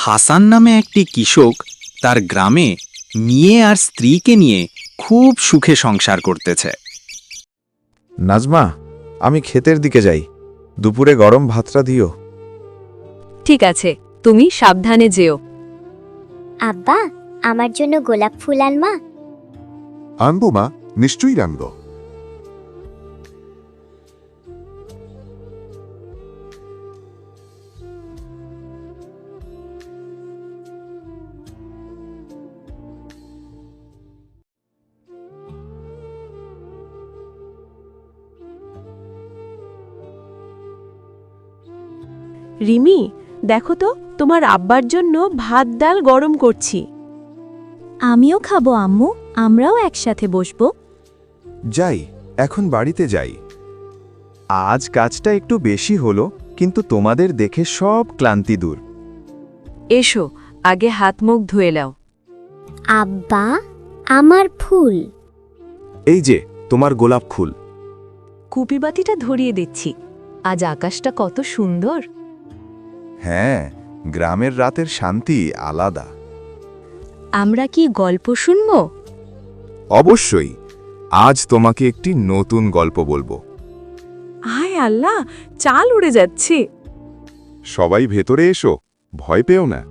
হাসান নামে একটি কৃষক তার গ্রামে মেয়ে আর স্ত্রীকে নিয়ে খুব সুখে সংসার করতেছে। নাজমা, আমি ক্ষেতের দিকে যাই, দুপুরে গরম ভাতটা দিও। ঠিক আছে, তুমি সাবধানে যেও। আব্বা, আমার জন্য গোলাপ ফুল আনমা। আনবো মা, নিশ্চয়ই আনবো। রিমি, দেখো তো তোমার আব্বার জন্য ভাত ডাল গরম করছি। আমিও খাবো আম্মু, আমরাও একসাথে বসবো। যাই, এখন বাড়িতে যাই। আজ কাজটা একটু বেশি হলো, কিন্তু তোমাদের দেখে সব ক্লান্তি দূর। এসো, আগে হাত মুখ ধুয়ে নাও। আব্বা, আমার ফুল। এই যে তোমার গোলাপ ফুল। কুপিবাতিটা ধরিয়ে দিচ্ছি। আজ আকাশটা কত সুন্দর। হ্যাঁ, গ্রামের রাতের শান্তি আলাদা। আমরা কি গল্প শুনবো? অবশ্যই, আজ তোমাকে একটি নতুন গল্প বলবো। হায় আল্লাহ, চাল উড়ে যাচ্ছে। সবাই ভেতরে এসো, ভয় পেও না।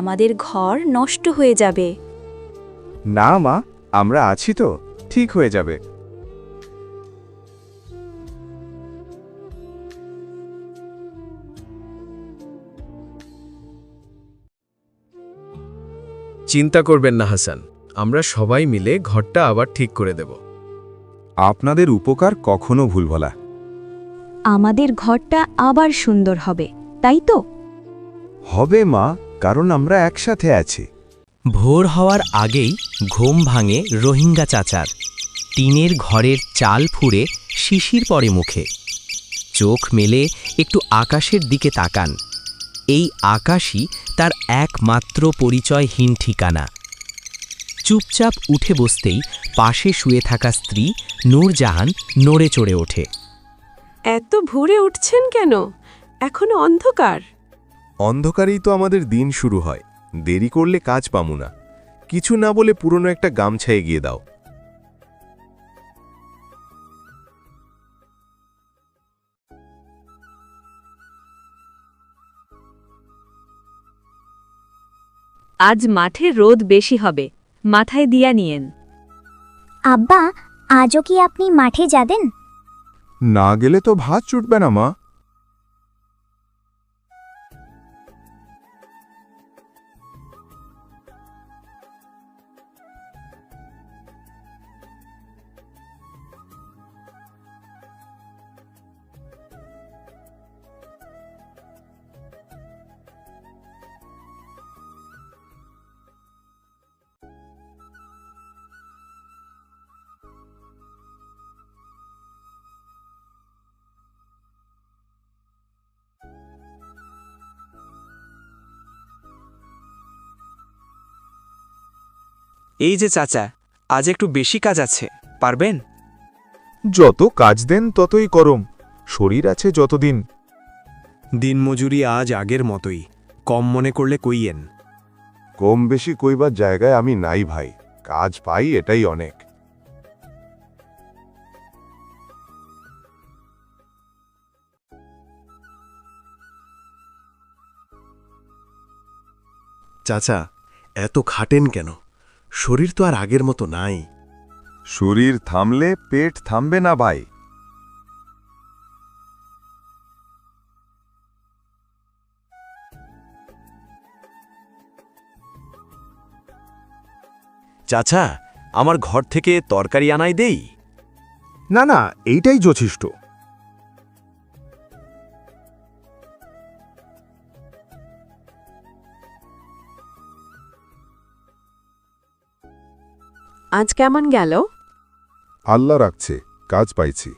আমাদের ঘর নষ্ট হয়ে যাবে। না মা, আমরা আছি তো, ঠিক হয়ে যাবে। চিন্তা করবেন না হাসান, আমরা সবাই মিলে ঘরটা আবার ঠিক করে দেব। আপনাদের উপকার কখনো ভুলব না। আমাদের ঘরটা আবার সুন্দর হবে, তাই তো? হবে মা, কারণ আমরা একসাথে আছি। ভোর হওয়ার আগেই ঘুম ভাঙে রোহিঙ্গা চাচার। টিনের ঘরের চাল ফুঁড়ে শিশির পড়ে মুখে। চোখ মেলে একটু আকাশের দিকে তাকান। এই আকাশই তার একমাত্র পরিচয়হীন ঠিকানা। চুপচাপ উঠে বসতেই পাশে শুয়ে থাকা স্ত্রী নূরজাহান নড়ে চড়ে ওঠে। এত ভোরে উঠছেন কেন? এখনো অন্ধকার। অন্ধকারেই তো আমাদের দিন শুরু হয়, দেরি করলে কাজ পামু না। কিছু না বলে পুরনো একটা গামছা এগিয়ে দাও। আজ মাঠে রোদ বেশি হবে, মাথায় দিয়া নিয়েন। আব্বা, আজও কি আপনি মাঠে যাবেন? না গেলে তো ভাত চুটবে না মা। এই যে চাচা, আজ একটু বেশি কাজ আছে, পারবেন? যত কাজ দেন ততই করম, শরীর আছে যতদিন। দিনমজুরি আজ আগের মতোই, কম মনে করলে কইয়েন। কম বেশি কইবার জায়গায় আমি নাই ভাই, কাজ পাই এটাই অনেক। চাচা, এত খাটেন কেন? শরীর তো আর আগের মতো নাই। শরীর থামলে পেট থামবে না ভাই। চাচা, আমার ঘর থেকে তরকারি আনাই দেই? না না, এইটাই যথেষ্ট। আজ কেমন গেল? আল্লাহ রাখছে, কাজ পাইছি।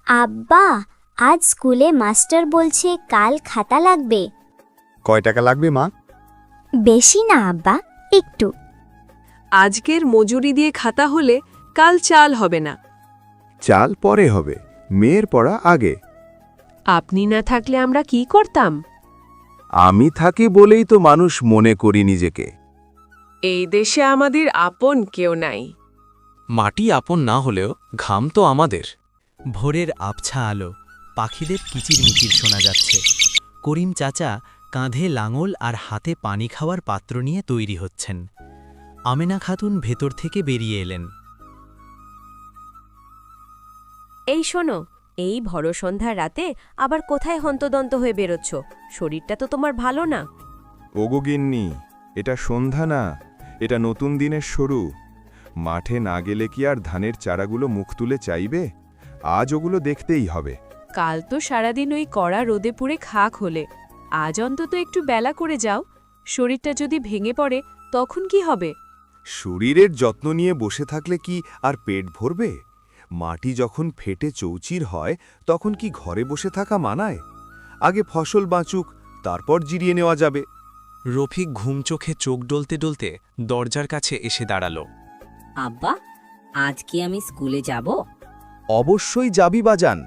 আব্বা, আজ স্কুলে মাস্টার বলছে কাল খাতা লাগবে। কয় টাকা লাগবে মা? বেশি না আব্বা, একটু। আজকের মজুরি দিয়ে খাতা হলে কাল চাল হবে না। চাল পরে হবে, মেয়ের পড়া আগে। আপনি না থাকলে আমরা কি করতাম? আমি থাকি বলেই তো মানুষ মনে করি নিজেকে। এই দেশে আমাদের আপন কেউ নাই। মাটি আপন না হলেও ঘাম তো আমাদের। ভোরের আবছা আলো, পাখিদের কিচিরমিচির শোনা যাচ্ছে। করিম চাচা কাঁধে লাঙল আর হাতে পানি খাওয়ার পাত্র নিয়ে তৈরি হচ্ছেন। আমেনা খাতুন ভেতর থেকে বেরিয়ে এলেন। এই শোনো, এই ভর সন্ধ্যার রাতে আবার কোথায় হন্তদন্ত হয়ে বেরোচ্ছ? শরীরটা তো তোমার ভালো না। ওগো গিন্নি, এটা সন্ধ্যা না, এটা নতুন দিনের শুরু। মাঠে না গেলে কি আর ধানের চারাগুলো মুখ তুলে চাইবে? আজ ওগুলো দেখতেই হবে। কাল তো সারাদিন ওই কড়া রোদে পুড়ে খাক হলে, আজ অন্তত একটু বেলা করে যাও। শরীরটা যদি ভেঙে পড়ে তখন কি হবে? শরীরের যত্ন নিয়ে বসে থাকলে কি আর পেট ভরবে? মাটি যখন ফেটে চৌচির হয় তখন কি ঘরে বসে থাকা মানায়? আগে ফসল বাঁচুক, তারপর জিরিয়ে নেওয়া যাবে। রফিক ঘুম চোখে চোখ ডলতে ডলতে দরজার কাছে এসে দাঁড়ালো। আব্বা, আজ কি আমি স্কুলে যাব? অবশ্যই যাবি বাজান।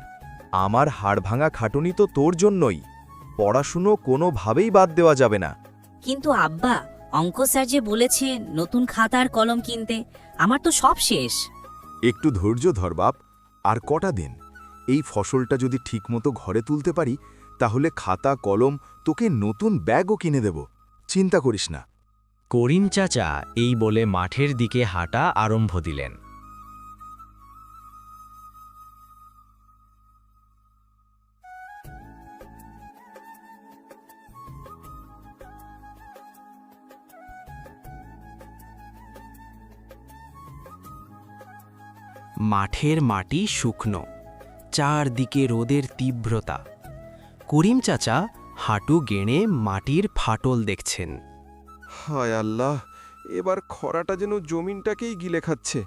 আমার হাড়ভাঙা খাটুনি তো তোর জন্যই। পড়াশুনো কোনোভাবেই বাদ দেওয়া যাবে না। কিন্তু আব্বা, অঙ্ক স্যার যে বলেছে নতুন খাতা আর কলম কিনতে, আমার তো সব শেষ। একটু ধৈর্য ধর বাপ, আর কটা দিন। এই ফসলটা যদি ঠিকমতো ঘরে তুলতে পারি তাহলে খাতা কলম তোকে নতুন ব্যাগও কিনে দেব, চিন্তা করিস না। করিম চাচা এই বলে মাঠের দিকে হাঁটা আরম্ভ দিলেন। মাঠের মাটি শুকনো, চারদিকে রোদের তীব্রতা। করিম চাচা হাঁটু গেঁড়ে মাটির ফাটল দেখছেন। হায় আল্লাহ, এবার খরাটা যেন জমিনটাকেই গিলে খাচ্ছে।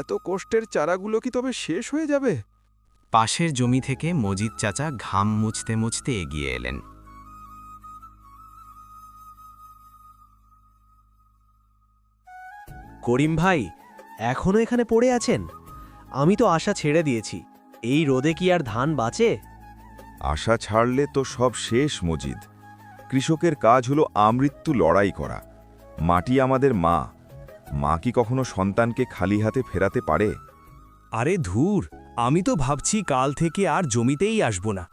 এত কষ্টের চারাগুলো কি তবে শেষ হয়ে যাবে? পাশের জমি থেকে মজিদ চাচা ঘাম মুছতে মুছতে এগিয়ে এলেন। করিম ভাই, এখনো এখানে পড়ে আছেন? আমি তো আশা ছেড়ে দিয়েছি। এই রোদে কি আর ধান বাঁচে? আশা ছাড়লে তো সব শেষ মজিদ। কৃষকের কাজ হলো আমৃত্যু লড়াই করা। মাটি আমাদের মা। মা কি কখনো সন্তানকে খালি হাতে ফেরাতে পারে? আরে ধুর, আমি তো ভাবছি কাল থেকে আর জমিতেই আসব না।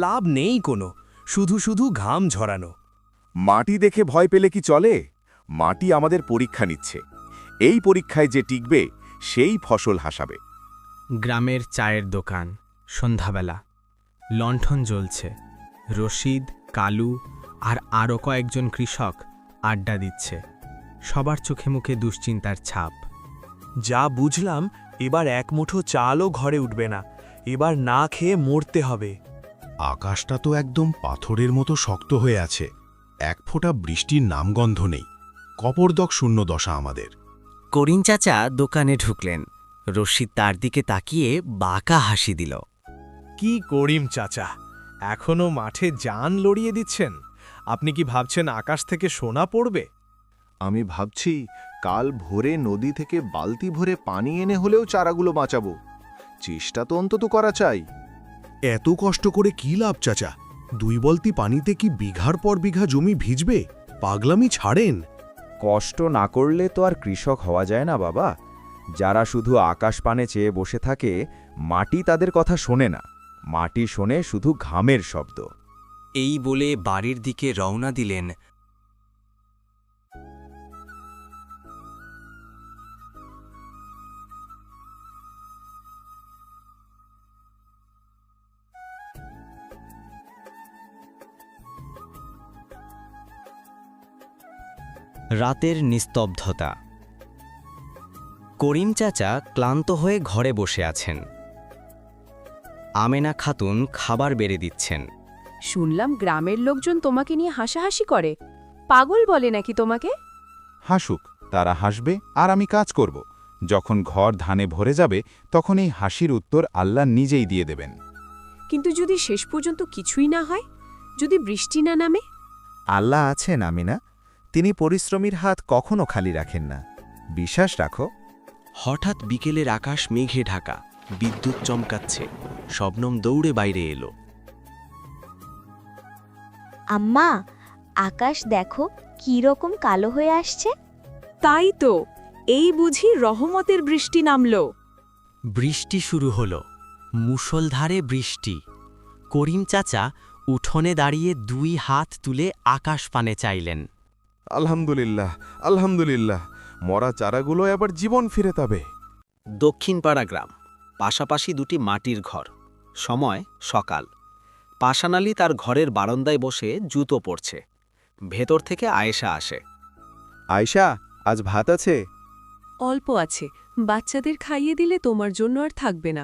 লাভ নেই কোনো, শুধু শুধু ঘাম ঝরানো। মাটি দেখে ভয় পেলে কি চলে? মাটি আমাদের পরীক্ষা নিচ্ছে। এই পরীক্ষায় যে টিকবে সেই ফসল হাসাবে। গ্রামের চায়ের দোকান, সন্ধ্যাবেলা, লণ্ঠন জ্বলছে। রশিদ, কালু আর আরও কয়েকজন কৃষক আড্ডা দিচ্ছে। সবার চোখে মুখে দুশ্চিন্তার ছাপ। যা বুঝলাম, এবার এক মুঠো চালও ঘরে উঠবে না। এবার না খেয়ে মরতে হবে। আকাশটা তো একদম পাথরের মতো শক্ত হয়ে আছে। এক ফোঁটা বৃষ্টির নামগন্ধ নেই। কপরদক শূন্য দশা আমাদের। করিম চাচা দোকানে ঢুকলেন। রশিদ তার দিকে তাকিয়ে বাঁকা হাসি দিল। কি করিম চাচা, এখনো মাঠে জান লড়িয়ে দিচ্ছেন? আপনি কি ভাবছেন আকাশ থেকে সোনা পড়বে? আমি ভাবছি কাল ভোরে নদী থেকে বালতি ভরে পানি এনে হলেও চারাগুলো বাঁচাবো। চেষ্টা তো অন্তত করা চাই। এত কষ্ট করে কি লাভ চাচা? 2 বলতি পানিতে কি বিঘার পর বিঘা জমি ভিজবে? পাগলামি ছাড়েন। কষ্ট না করলে তো আর কৃষক হওয়া যায় না বাবা। যারা শুধু আকাশ পানে চেয়ে বসে থাকে, মাটি তাদের কথা শোনে না। মাটি শোনে শুধু ঘামের শব্দ। এই বলে বাড়ির দিকে রওনা দিলেন। রাতের নিস্তব্ধতা। করিম চাচা ক্লান্ত হয়ে ঘরে বসে আছেন। আমেনা খাতুন খাবার বেড়ে দিচ্ছেন। শুনলাম গ্রামের লোকজন তোমাকে নিয়ে হাসাহাসি করে, পাগল বলে নাকি তোমাকে? হাসুক, তারা হাসবে আর আমি কাজ করব। যখন ঘর ধানে ভরে যাবে তখন এই হাসির উত্তর আল্লাহ নিজেই দিয়ে দেবেন। কিন্তু যদি শেষ পর্যন্ত কিছুই না হয়, যদি বৃষ্টি না নামে? আল্লাহ আছেন আমিনা, তিনি পরিশ্রমীর হাত কখনো খালি রাখেন না। বিশ্বাস রাখো। হঠাৎ বিকেলের আকাশ মেঘে ঢাকা, বিদ্যুৎ চমকাচ্ছে। শবনম দৌড়ে বাইরে এলো। আম্মা, আকাশ দেখো কি রকম কালো হয়ে আসছে। তাই তো, এই বুঝি রহমতের বৃষ্টি নামলো। বৃষ্টি শুরু হলো, মুষলধারে বৃষ্টি। করিম চাচা উঠোনে দাঁড়িয়ে 2 হাত তুলে আকাশ পানে চাইলেন। আলহামদুলিল্লাহ, আলহামদুলিল্লাহ, মরা চারাগুলো এবার জীবন ফিরে পাবে। দক্ষিণপাড়া গ্রাম, পাশাপাশি 2টি মাটির ঘর। সময় সকাল। পাষাণ আলী তার ঘরের বারান্দায় বসে জুতো পরছে। ভেতর থেকে আয়েশা আসে। আয়শা, আজ ভাত আছে? অল্প আছে, বাচ্চাদের খাইয়ে দিলে তোমার জন্য আর থাকবে না।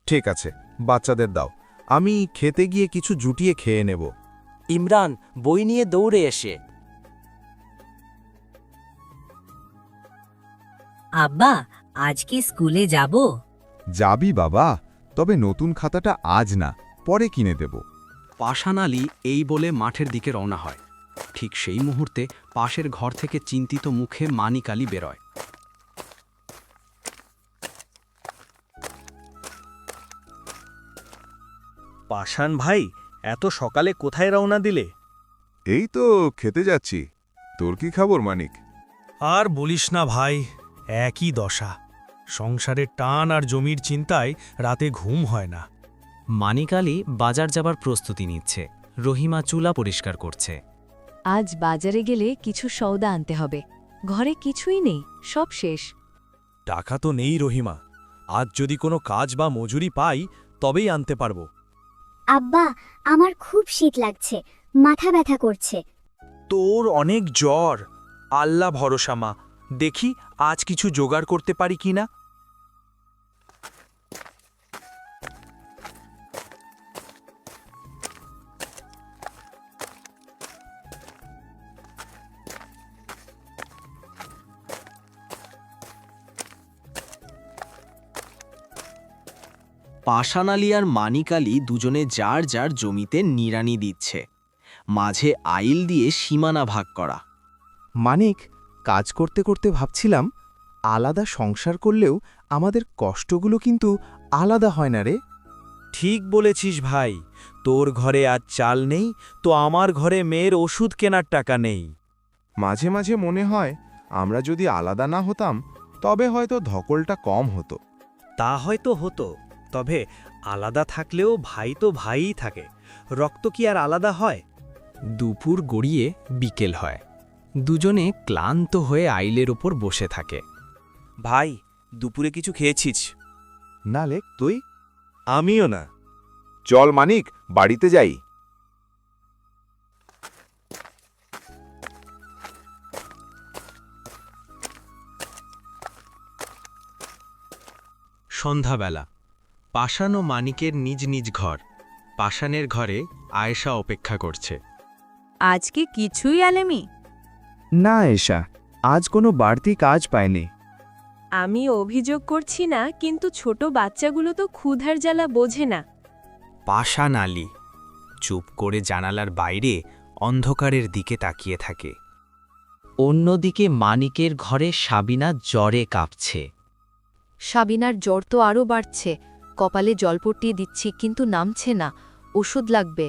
ঠিক আছে, বাচ্চাদের দাও, আমি খেতে গিয়ে কিছু জুটিয়ে খেয়ে নেব। ইমরান বই নিয়ে দৌড়ে এসে। আব্বা, আজ কি স্কুলে যাব? যাবি বাবা, তবে নতুন খাতাটা আজ না, পরে কিনে দেব। পাষাণ আলী এই বলে মাঠের দিকে রওনা হয়। ঠিক সেই মুহূর্তে পাশের ঘর থেকে চিন্তিত মুখে মানিক আলী বেরোয়। পাষাণ ভাই, এত সকালে কোথায় রওনা দিলে? এই তো খেতে যাচ্ছি। তোর কি খবর মানিক? আর বলিস না ভাই, একই দশা। সংসারের টান আর জমির চিন্তায় রাতে ঘুম হয় না। মানিক আলী বাজার যাবার প্রস্তুতি নিচ্ছে। রহিমা চুলা পরিষ্কার করছে। আজ বাজারে গেলে কিছু সওদা আনতে হবে। ঘরে কিছুই নেই, সব শেষ। টাকা তো নেই রহিমা, আজ যদি কোনো কাজ বা মজুরি পাই তবেই আনতে পারবো। আব্বা, আমার খুব শীত লাগছে, মাথা ব্যথা করছে। তোর অনেক জ্বর। আল্লাহ ভরসা মা, দেখি আজ কিছু জোগাড় করতে পারি কিনা। পাষাণ আলী আর মানিক আলী দুজনে যার যার জমিতে নিড়ানি দিচ্ছে। মাঝে আইল দিয়ে সীমানা ভাগ করা। মানিক, কাজ করতে করতে ভাবছিলাম, আলাদা সংসার করলেও আমাদের কষ্টগুলো কিন্তু আলাদা হয় না রে। ঠিক বলেছিস ভাই, তোর ঘরে আজ চাল নেই তো আমার ঘরে মেয়ের ওষুধ কেনার টাকা নেই। মাঝে মাঝে মনে হয় আমরা যদি আলাদা না হতাম তবে হয়তো ধকলটা কম হতো। তা হয়তো হতো, তবে আলাদা থাকলেও ভাই তো ভাইই থাকে। রক্ত কি আর আলাদা হয়? দুপুর গড়িয়ে বিকেল হয়। দুজনে ক্লান্ত হয়ে আইলের ওপর বসে থাকে। ভাই, দুপুরে কিছু খেয়েছিস? না লেক, তুই? আমিও না। চল মানিক, বাড়িতে যাই। সন্ধ্যাবেলা। পাষাণ ও মানিকের নিজ নিজ ঘর। পাষাণের ঘরে আয়েশা অপেক্ষা করছে। আজকে কিছুই আলেমি? না এশা, আজ কোনো বাড়তি কাজ পাইনি। আমি অভিযোগ করছি না, কিন্তু ছোট বাচ্চাগুলো তো ক্ষুধার জ্বালা বোঝে না। পাষাণ আলী চুপ করে জানালার বাইরে অন্ধকারের দিকে তাকিয়ে থাকে। অন্যদিকে মানিকের ঘরে সাবিনা জ্বরে কাঁপছে। সাবিনার জ্বর তো আরও বাড়ছে। কপালে জলপট্টি দিচ্ছি, কিন্তু নামছে না। ওষুধ লাগবে।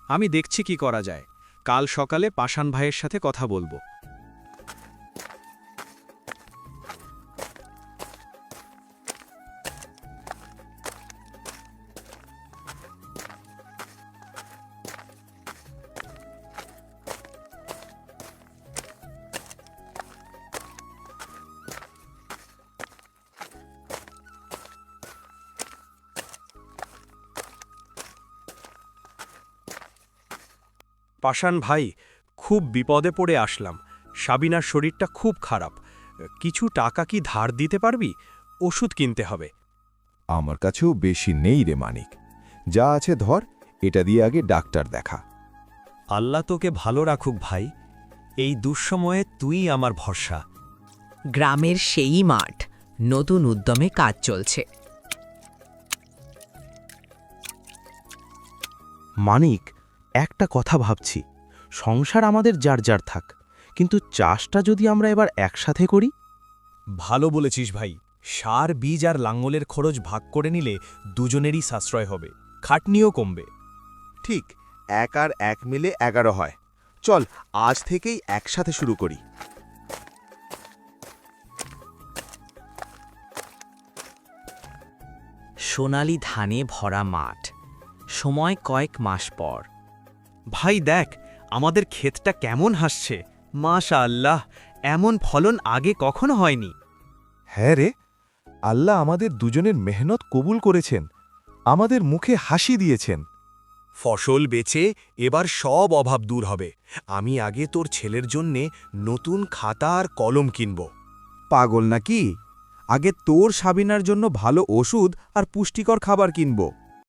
আমি দেখছি কি করা যায়। কাল সকালে পাষাণ ভাইয়ের সাথে কথা বলবো। পাষাণ ভাই, খুব বিপদে পড়ে আসলাম। সাবিনার শরীরটা খুব খারাপ। কিছু টাকা কি ধার দিতে পারবি? ওষুধ কিনতে হবে। আমার কাছেও বেশি নেই রে মানিক, যা আছে ধর, এটা দিয়ে আগে ডাক্তার দেখা। আল্লাহ তোকে ভালো রাখুক ভাই, এই দুঃসময়ে তুই আমার ভরসা। গ্রামের সেই মাঠ, নতুন উদ্যমে কাজ চলছে। মানিক, একটা কথা ভাবছি, সংসার আমাদের যার যার থাক, কিন্তু চাষটা যদি আমরা এবার একসাথে করি। ভালো বলেছিস ভাই, সার, বীজ আর লাঙ্গলের খরচ ভাগ করে নিলে দুজনেরই সাশ্রয় হবে, খাটনিও কমবে। ঠিক, 1 আর 1 মিলে 11 হয়। চল আজ থেকেই একসাথে শুরু করি। সোনালি ধানে ভরা মাঠ, সময় কয়েক মাস পর। ভাই দেখ, আমাদের ক্ষেতটা কেমন হাসছে, মাশাআল্লাহ, এমন ফলন আগে কখনো হয়নি। হ্যাঁ রে, আল্লাহ আমাদের দুজনের মেহনত কবুল করেছেন, আমাদের মুখে হাসি দিয়েছেন। ফসল বেচে এবার সব অভাব দূর হবে। আমি আগে তোর ছেলের জন্যে নতুন খাতা আর কলম কিনব। পাগল নাকি? আগে তোর সাবিনার জন্য ভালো ওষুধ আর পুষ্টিকর খাবার কিনব।